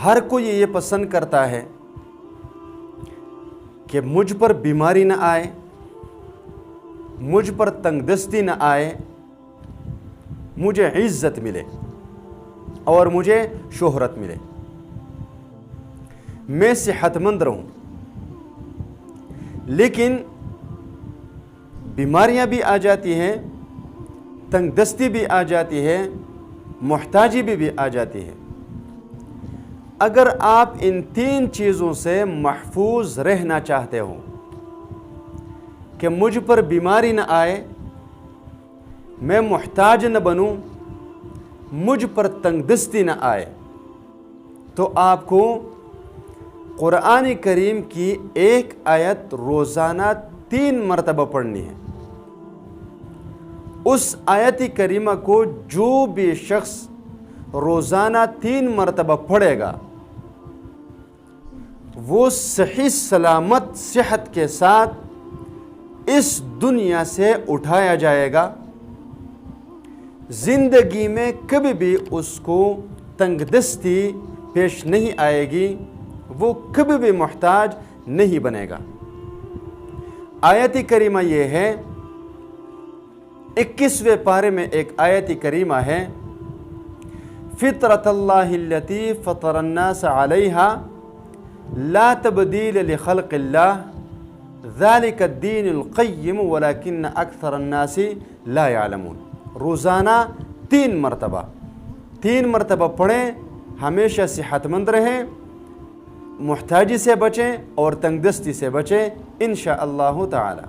ہر کوئی یہ پسند کرتا ہے کہ مجھ پر بیماری نہ آئے، مجھ پر تنگ دستی نہ آئے، مجھے عزت ملے اور مجھے شہرت ملے، میں صحت مند رہوں۔ لیکن بیماریاں بھی آ جاتی ہیں، تنگ دستی بھی آ جاتی ہے، محتاجی بھی آ جاتی ہے۔ اگر آپ ان تین چیزوں سے محفوظ رہنا چاہتے ہو کہ مجھ پر بیماری نہ آئے، میں محتاج نہ بنوں، مجھ پر تنگ دستی نہ آئے، تو آپ کو قرآن کریم کی ایک آیت روزانہ 3 مرتبہ پڑھنی ہے۔ اس آیت کریمہ کو جو بھی شخص روزانہ 3 مرتبہ پڑھے گا، وہ صحیح سلامت صحت کے ساتھ اس دنیا سے اٹھایا جائے گا۔ زندگی میں کبھی بھی اس کو تنگ دستی پیش نہیں آئے گی، وہ کبھی بھی محتاج نہیں بنے گا۔ آیت کریمہ یہ ہے، 21ویں پارے میں ایک آیت کریمہ ہے، فطرت اللہ التی فطر الناس علیہا لا تبدیل لخلق اللہ ذالک الدین القیم ولکن اکثر الناس لا یعلمون۔ روزانہ 3 مرتبہ پڑھیں، ہمیشہ صحت مند رہیں، محتاجی سے بچیں اور تنگ دستی سے بچیں انشاءاللہ تعالی۔